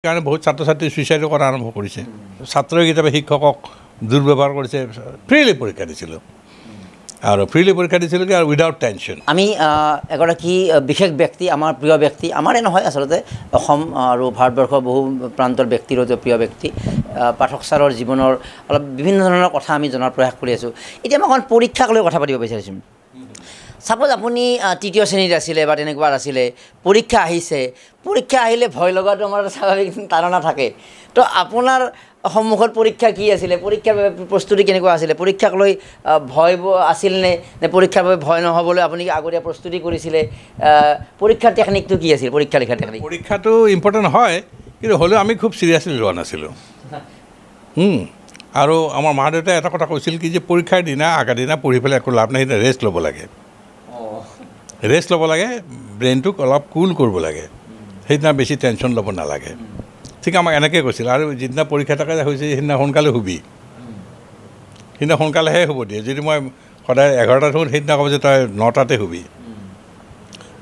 কাৰণে বহুত ছাত্ৰ ছাত্ৰী সুইচাইড কৰা আৰম্ভ কৰিছে ছাত্ৰই কিতাপে শিক্ষকক দুৰ্ব্যৱহাৰ কৰিছে ফ্ৰীলি পৰীক্ষা দিছিলোঁ আৰু ফ্ৰীলি পৰীক্ষা দিছিলোঁ কি আৰু উইদাউট টেনশ্যন আমি এগৰাকী বিশেষ ব্যক্তি আমাৰ প্ৰিয় ব্যক্তি আমাৰে নহয় আচলতে অসম আৰু ভাৰতবৰ্ষৰ বহু প্ৰান্তৰ ব্যক্তিৰ প্ৰিয় ব্যক্তি পাঠক ছাৰৰ জীৱনৰ অলপ বিভিন্ন ধৰণৰ কথা আমি জনাৰ প্ৰয়াস কৰি আছোঁ এতিয়া মই অকণ পৰীক্ষাক লৈ কথা পাতিব বিচাৰিছোঁ সাপোজ আপুনি তৃতীয় শ্ৰেণীত আছিলে বা তেনেকুৱা আছিলে পৰীক্ষা আহিলে ভয় লগাটো আমাৰ স্বাভাৱিক ধাৰণা থাকে তো আপোনাৰ সন্মুখত পৰীক্ষা কি আছিলে পৰীক্ষাৰ বাবে প্ৰস্তুতি কেনেকুৱা আছিলে পৰীক্ষাক লৈ ভয় আছিল নে পৰীক্ষাৰ বাবে ভয় নহ'বলৈ আপুনি আগতীয়া প্ৰস্তুতি কৰিছিলে পৰীক্ষাৰ টেকনিকটো কি আছিল পৰীক্ষা লিখাৰ টেকনিক পৰীক্ষাটো ইম্পৰ্টেণ্ট হয় কিন্তু হ'লেও আমি খুব চিৰিয়াছলি লোৱা নাছিলোঁ আৰু আমাৰ মা দেউতাই এটা কথা কৈছিল কি যে পৰীক্ষাৰ দিনা আগা দিনা পঢ়ি পেলাই একো লাভ নাই ৰেষ্ট ল'ব লাগে ব্ৰেইনটোক অলপ কুল কৰিব লাগে সেইদিনা বেছি টেনশ্যন ল'ব নালাগে ঠিক আমাক এনেকৈ কৈছিল আৰু যিদিনা পৰীক্ষা থাকে হৈছে সেইদিনা সোনকালে শুবি সেইদিনা সোনকালেহে শুব দিয়ে যদি মই সদায় 11টাত শুওঁ সেইদিনা ক'ব যে তই 9টাতে শুবি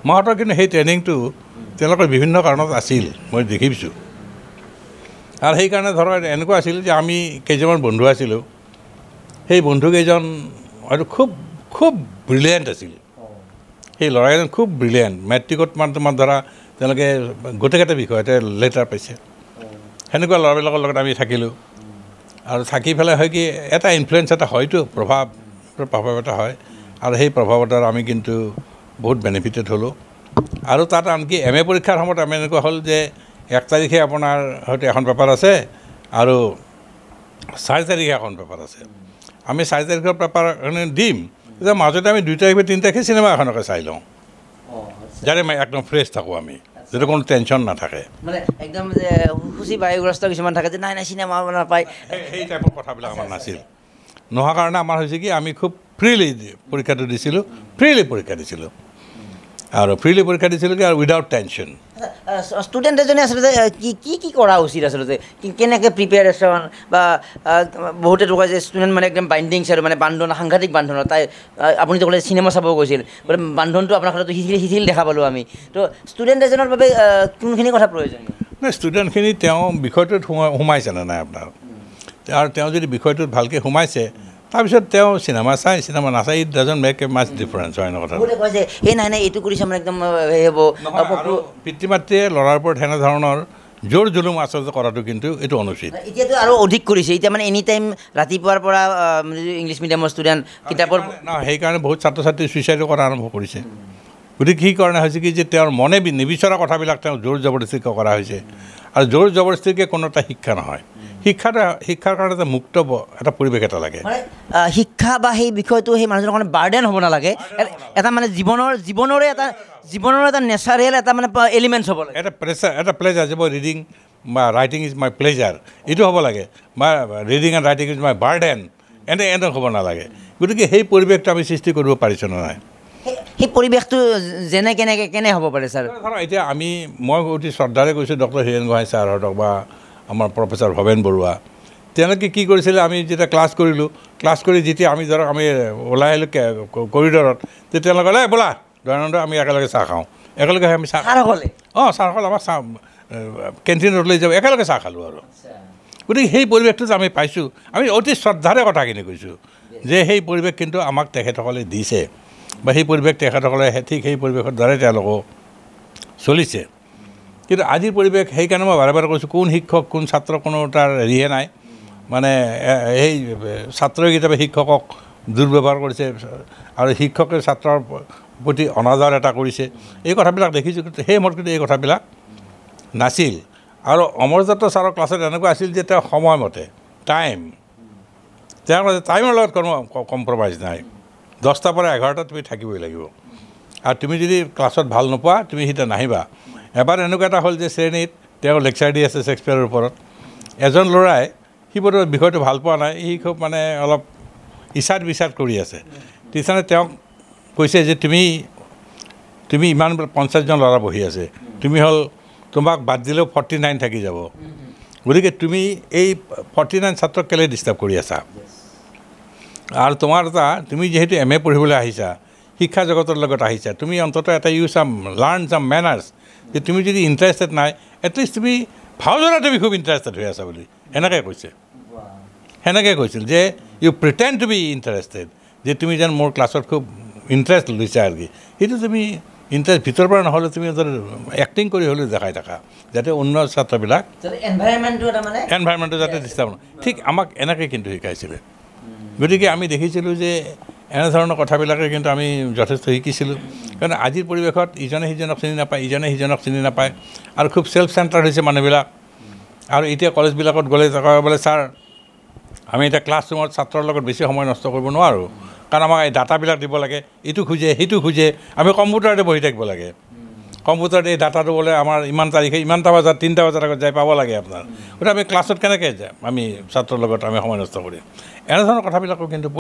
মাহঁতৰ কিন্তু সেই ট্ৰেইনিংটো তেওঁলোকৰ বিভিন্ন কাৰণত আছিল মই দেখিছোঁ আৰু সেইকাৰণে ধৰক এনেকুৱা আছিল যে আমি কেইজনমান বন্ধু আছিলোঁ সেই বন্ধুকেইজন হয়তো খুব ব্ৰিলিয়েণ্ট আছিল সেই ল'ৰাকেইজন খুব ব্ৰিলিয়েণ্ট মেট্ৰিকত তোমাৰ ধৰা তেওঁলোকে গোটেইকেইটা বিষয়তে লেটাৰ পাইছে সেনেকুৱা ল'ৰাবিলাকৰ লগত আমি থাকিলোঁ আৰু থাকি পেলাই হয় কি এটা ইনফ্লুৱেঞ্চ এটা হয়তো প্ৰভাৱ এটা হয় আৰু সেই প্ৰভাৱৰ দ্বাৰা আমি কিন্তু বহুত বেনিফিটেড হ'লোঁ আৰু তাত আনকি MA পৰীক্ষাৰ সময়ত আমি এনেকুৱা হ'ল যে 1 তাৰিখে আপোনাৰ হয়তো এখন পেপাৰ আছে আৰু 4 তাৰিখে এখন পেপাৰ আছে আমি 4 তাৰিখৰ পেপাৰ দিম এতিয়া মাজতে আমি 2 তাৰিখ বা 3 তাৰিখে চিনেমা এখনকে চাই লওঁ যাতে একদম ফ্ৰেছ থাকোঁ আমি যাতে কোনো টেনশ্যন নাথাকে মানে একদম যে খুচি বায়ুগ্ৰস্ত কিছুমান থাকে যে নাই চিনেমা নাপায় সেই টাইপৰ কথাবিলাক আমাৰ নাছিল নোহোৱাৰ কাৰণে আমাৰ হৈছে কি আমি খুব ফ্ৰীলি পৰীক্ষাটো দিছিলোঁ আৰু ফ্ৰীলি পৰীক্ষা দিছিলোঁ কি আৰু উইদাউট টেনশ্যন ষ্টুডেণ্ট এজনে আচলতে কি কৰা উচিত আচলতে কেনেকৈ প্ৰিপেয়াৰেশ্যন বা বহুতেতো কয় যে ষ্টুডেণ্ট মানে একদম বাইণ্ডিংছ আৰু মানে বান্ধোন সাংঘাতিক বান্ধোন তাই আপুনিতো ক'লে চিনেমা চাব গৈছিল বোলে বান্ধোনটো আপোনাৰ ক্ষেত্ৰত শিথিল দেখা পালোঁ আমি তো ষ্টুডেণ্ট এজনৰ বাবে কোনখিনি কথা প্ৰয়োজনীয় নাই ষ্টুডেণ্টখিনি তেওঁ বিষয়টোত সোমাইছেনে নাই আপোনাৰ আৰু তেওঁ যদি বিষয়টোত ভালকৈ সোমাইছে তাৰপিছত তেওঁ চিনেমা নাচাই it doesn't make a much difference হয় ন কথা কয় যে এই নাই এইটো কৰিছে মানে একদম হেৰি হ'ব পিতৃ মাতৃয়ে ল'ৰাৰ ওপৰত সেনেধৰণৰ জোৰ জুলুম আচলতে কৰাটো কিন্তু এইটো অনুচিত এতিয়াতো আৰু অধিক কৰিছে এতিয়া মানে এনি টাইম ৰাতিপুৱাৰ পৰা ইংলিছ মিডিয়ামৰ ষ্টুডেণ্ট কিতাপৰ সেইকাৰণে বহুত ছাত্ৰ ছাত্ৰী চুইচাইডো কৰা আৰম্ভ কৰিছে গতিকে কি কাৰণে হৈছে কি যে তেওঁৰ মনে নিবিচৰা কথাবিলাক তেওঁ জোৰ জবৰদস্তিকৈ কৰা হৈছে আৰু জোৰ জবৰদস্তিকৈ কোনো এটা শিক্ষা নহয় শিক্ষাৰ কাৰণে এটা মুক্ত এটা পৰিৱেশ এটা লাগে শিক্ষা বা সেই বিষয়টো সেই মানুহজনৰ কাৰণে বাৰ্ডেন হ'ব নালাগে এটা মানে জীৱনৰে এটা নেচাৰেল এটা মানে এলিমেণ্টছ হ'ব লাগে এটা প্লেজাৰ যে মই ৰিডিং বা ৰাইটিং ইজ মাই প্লেজাৰ এইটো হ'ব লাগে বা reading and writing is my burden এনে হ'ব নালাগে গতিকে সেই পৰিৱেশটো আমি সৃষ্টি কৰিব পাৰিছোঁ নে নাই সেই পৰিৱেশটো কেনে হ'ব পাৰে ছাৰ ধৰক এতিয়া মই অতি শ্ৰদ্ধাৰে কৈছোঁ ডক্টৰ হীৰেণ গোহাঁই ছাৰহঁতক বা আমাৰ প্ৰফেচাৰ ভৱেন বৰুৱা তেওঁলোকে কি কৰিছিলে আমি যেতিয়া ক্লাছ কৰি যেতিয়া আমি ধৰক আমি ওলাই আহিলোঁ কৰিডৰত তেতিয়া তেওঁলোকে ক'লে ব'লা দয়ানন্দ আমি একেলগে চাহ খাওঁ একেলগে আমি ছাৰসকলে আমাৰ চাহ কেণ্টিনত লৈ যাওঁ একেলগে চাহ খালোঁ আৰু গতিকে সেই পৰিৱেশটোত আমি পাইছোঁ আমি অতি শ্ৰদ্ধাৰে কথাখিনি কৈছোঁ যে সেই পৰিৱেশ কিন্তু আমাক তেখেতসকলে দিছে বা সেই পৰিৱেশ তেখেতসকলে ঠিক সেই পৰিৱেশৰ দ্বাৰাই তেওঁলোকো চলিছে কিন্তু আজিৰ পৰিৱেশ সেইকাৰণে মই বাৰে বাৰে কৈছোঁ কোন শিক্ষক কোন ছাত্ৰ কোনো তাৰ হেৰিয়ে নাই মানে সেই ছাত্ৰই কিতাপে শিক্ষকক দুৰ্ব্যৱহাৰ কৰিছে আৰু শিক্ষকে ছাত্ৰৰ প্ৰতি অনাদৰ এটা কৰিছে এই কথাবিলাক দেখিছোঁ কিন্তু সেই সময়ত কিন্তু এই কথাবিলাক নাছিল আৰু অমৰদত্ত ছাৰৰ ক্লাছত এনেকুৱা আছিল যে তেওঁ সময়মতে টাইমৰ লগত কোনো কম্প্ৰমাইজ নাই 10টাৰ পৰা 11টা তুমি থাকিবই লাগিব আৰু তুমি যদি ক্লাছত ভাল নোপোৱা তুমি সিতিয়া নাহিবা এবাৰ এনেকুৱা এটা হ'ল যে শ্ৰেণীত তেওঁ লেকচাৰ দি আছে শ্বেক্সপিয়াৰৰ ওপৰত এজন ল'ৰাই সি বৰ বিষয়টো ভাল পোৱা নাই সি খুব মানে অলপ ইচাদ কৰি আছে টিচাৰে তেওঁক কৈছে যে তুমি ইমান 50জন ল'ৰা বহি আছে তোমাক বাদ দিলেও 49 থাকি যাব গতিকে তুমি এই 49 ছাত্ৰক কেলৈ ডিষ্টাৰ্ব কৰি আছা আৰু তুমি যিহেতু MA পঢ়িবলৈ আহিছা শিক্ষা জগতৰ লগত আহিছা তুমি অন্ততঃ এটা লাৰ্ণ ছাম মেনাৰ্ছ যে তুমি যদি ইণ্টাৰেষ্টেড নাই এটলিষ্ট তুমি ভাওজৰা তুমি খুব ইণ্টাৰেষ্টেড হৈ আছা বুলি সেনেকৈ কৈছে সেনেকৈ কৈছিল যে you pretend to be interested যে তুমি যেন মোৰ ক্লাছত খুব ইণ্টাৰেষ্ট লৈছা আৰু কি সেইটো তুমি ইণ্টাৰেষ্ট ভিতৰৰ পৰা নহ'লে তুমি এক্টিং কৰি হ'লেও দেখাই থাকা যাতে অন্য ছাত্ৰবিলাক এনভাইৰমেণ্টটো যাতে ডিষ্টাৰ্ব নহয় ঠিক আমাক এনেকৈ কিন্তু শিকাইছিলে গতিকে আমি দেখিছিলোঁ যে এনেধৰণৰ কথাবিলাকে কিন্তু আমি যথেষ্ট শিকিছিলোঁ কাৰণ আজিৰ পৰিৱেশত ইজনে সিজনক চিনি নাপায় ইজনে সিজনক চিনি নাপায় আৰু খুব ছেল্ফ চেণ্টাৰ্ড হৈছে মানুহবিলাক আৰু এতিয়া কলেজবিলাকত গ'লে বোলে ছাৰ আমি এতিয়া ক্লাছৰুমত ছাত্ৰৰ লগত বেছি সময় নষ্ট কৰিব নোৱাৰোঁ কাৰণ আমাক এই ডাটাবিলাক দিব লাগে ইটো খোজে সিটো খোজে আমি কম্পিউটাৰতে বহি থাকিব লাগে কম্পিউটাৰত এই ডাটাটো বোলে আমাৰ ইমান তাৰিখে ইমানটা বজাত 3টা বজাত আগত যাই পাব লাগে আপোনাৰ গতিকে আমি ক্লাছত কেনেকৈ যাম আমি ছাত্ৰৰ লগত আমি সময় নষ্ট কৰিম এনেধৰণৰ কথাবিলাকো কিন্তু